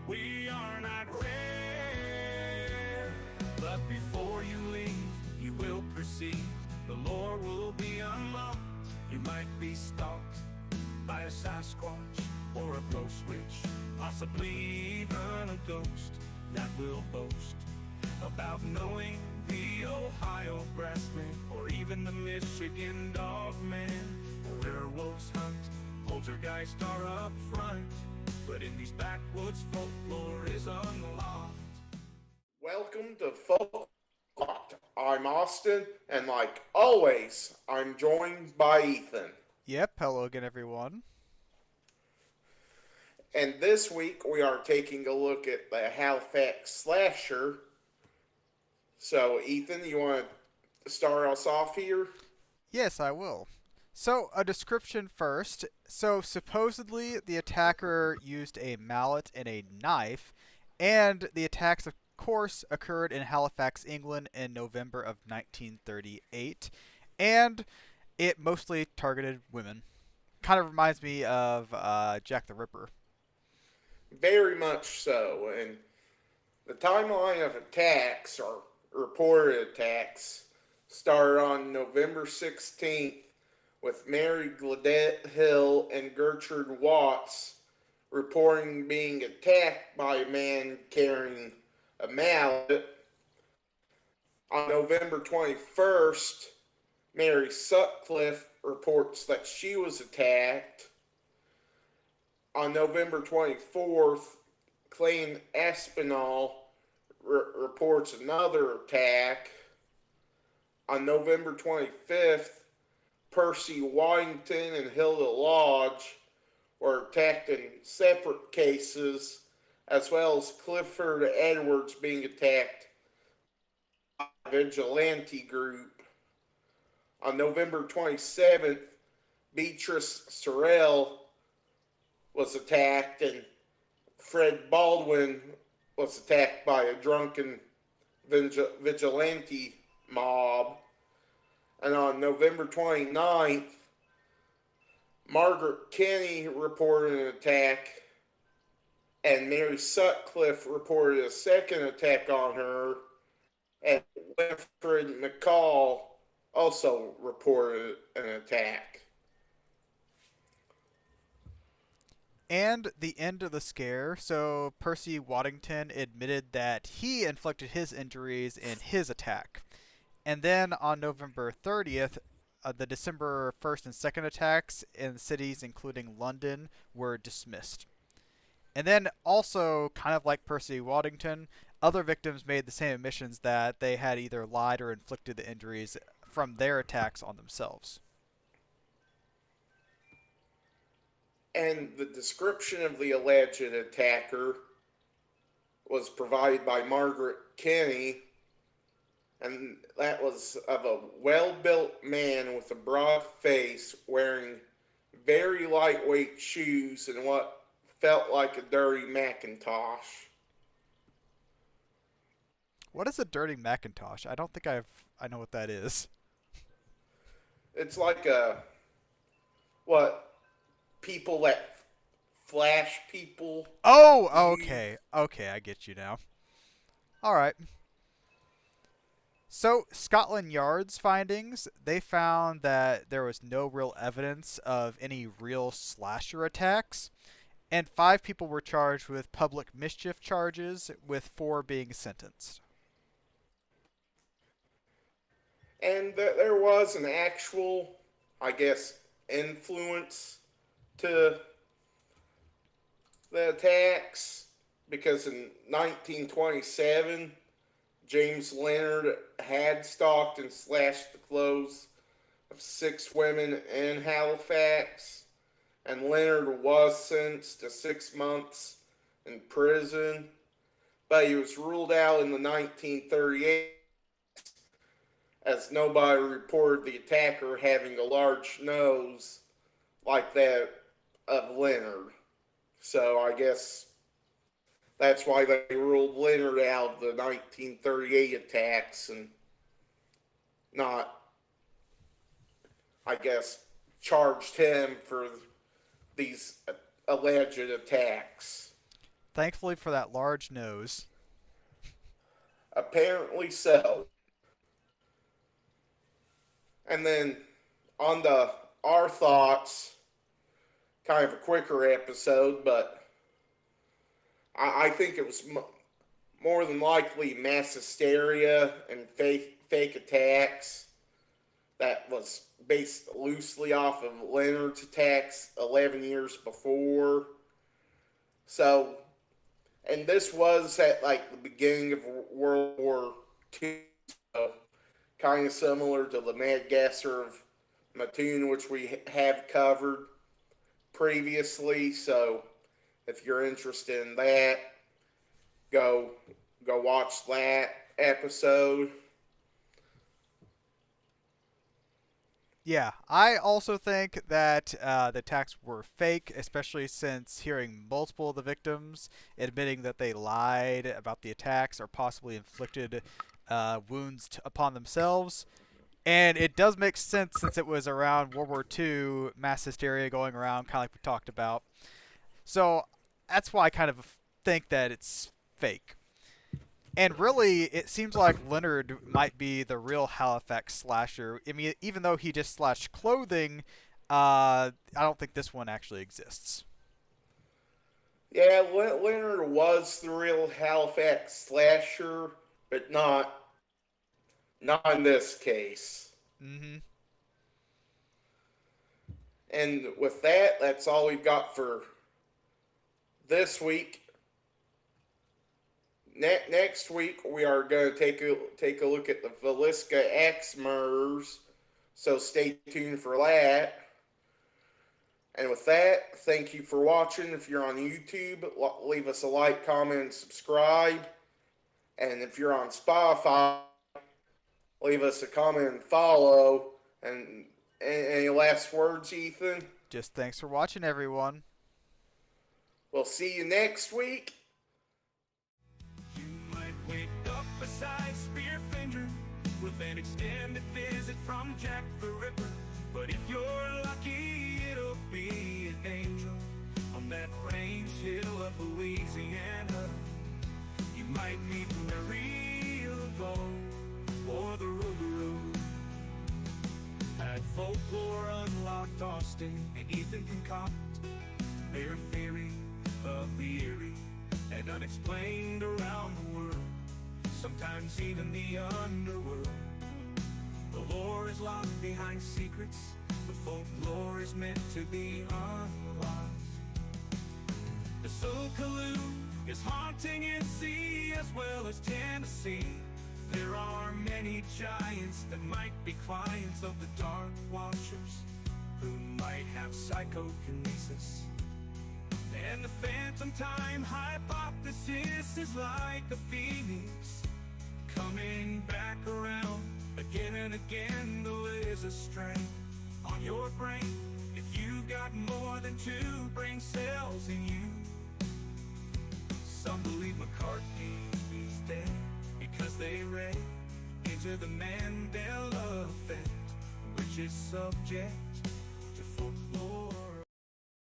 We are not rare, but before you leave, you will perceive the lore will be unlocked. You might be stalked by a Sasquatch or a ghost witch, possibly even a ghost that will boast about knowing the Ohio Grassman or even the Michigan Dogman. Werewolves hunt, poltergeists are up front, but in these backwoods folklore is unlocked. Welcome to Folklore Unlocked. I'm Austin, and like always, I'm joined by Ethan. Yep, hello again, everyone. And this week we are taking a look at the Halifax Slasher. So, Ethan, you want to start us off here? Yes, I will. So, a description first. So, supposedly, the attacker used a mallet and a knife, and the attacks, of course, occurred in Halifax, England in November of 1938, and it mostly targeted women. Kind of reminds me of Jack the Ripper. Very much so. And the timeline of attacks, or reported attacks, started on November 16th with Mary Gladette Hill and Gertrude Watts reporting being attacked by a man carrying a mallet. On November 21st, Mary Sutcliffe reports that she was attacked. On November 24th, Clayton Aspinall reports another attack. On November 25th, Percy Waddington and Hilda Lodge were attacked in separate cases, as well as Clifford Edwards being attacked by a vigilante group. On November 27th, Beatrice Sorrell was attacked, and Fred Baldwin was attacked by a drunken vigilante mob. And on November 29th, Margaret Kenny reported an attack, and Mary Sutcliffe reported a second attack on her, and Winifred McCall also reported an attack. And the end of the scare, so Percy Waddington admitted that he inflicted his injuries in his attack. And then on November 30th, the December 1st and 2nd attacks in cities including London were dismissed. And then also, kind of like Percy Waddington, other victims made the same admissions that they had either lied or inflicted the injuries from their attacks on themselves. And the description of the alleged attacker was provided by Margaret Kenny, and that was of a well-built man with a broad face wearing very lightweight shoes and what felt like a dirty Macintosh. What is a dirty Macintosh? I don't think I know what that is. It's like what people that flash people Oh, use. okay. Okay, I get you now. All right. So, Scotland Yard's findings, they found that there was no real evidence of any real slasher attacks, and 5 people were charged with public mischief charges, with 4 being sentenced. And there was an actual, I guess, influence to the attacks, because in 1927, James Leonard had stalked and slashed the clothes of 6 women in Halifax, and Leonard was sentenced to 6 months in prison, but he was ruled out in the 1938 as nobody reported the attacker having a large nose like that of Leonard. So I guess that's why they ruled Leonard out of the 1938 attacks and not, I guess, charged him for these alleged attacks. Thankfully for that large nose. Apparently so. And then on the our thoughts, kind of a quicker episode, but I think it was more than likely mass hysteria and fake attacks that was based loosely off of Leonard's attacks 11 years before. So, and this was at like the beginning of World War II, so kind of similar to the Mad Gasser of Mattoon, which we have covered previously. So, if you're interested in that, go watch that episode. Yeah, I also think that the attacks were fake, especially since hearing multiple of the victims admitting that they lied about the attacks or possibly inflicted wounds upon themselves. And it does make sense since it was around World War II, mass hysteria going around, kind of like we talked about. So that's why I kind of think that it's fake. And really, it seems like Leonard might be the real Halifax Slasher. I mean, even though he just slashed clothing, I don't think this one actually exists. Yeah, Leonard was the real Halifax Slasher, but not in this case. Mm-hmm. And with that, that's all we've got for this week. Next week, we are going to take a look at the Villisca X murders, so stay tuned for that. And with that, thank you for watching. If you're on YouTube, leave us a like, comment, and subscribe. And if you're on Spotify, leave us a comment and follow. And any last words, Ethan? Just thanks for watching, everyone. We'll see you next week. Wake up beside Spearfinger with an extended visit from Jack the Ripper. But if you're lucky, it'll be an angel on that range hill of Louisiana. You might meet the real Vogue or the Rougarou. At Folklore Unlocked, Austing and Ethan concoct their theory of the eerie and unexplained around the world. Sometimes even the underworld. The lore is locked behind secrets, but folklore is meant to be unlocked. The Sokaloo is haunting NC as well as Tennessee. There are many giants that might be clients of the Dark Watchers, who might have psychokinesis. And the phantom time hypothesis is like a phoenix, coming back around again and again. The laser strain on your brain if you got more than 2 brain cells in you. Some believe McCartney's dead because they read into the Mandela effect, which is subject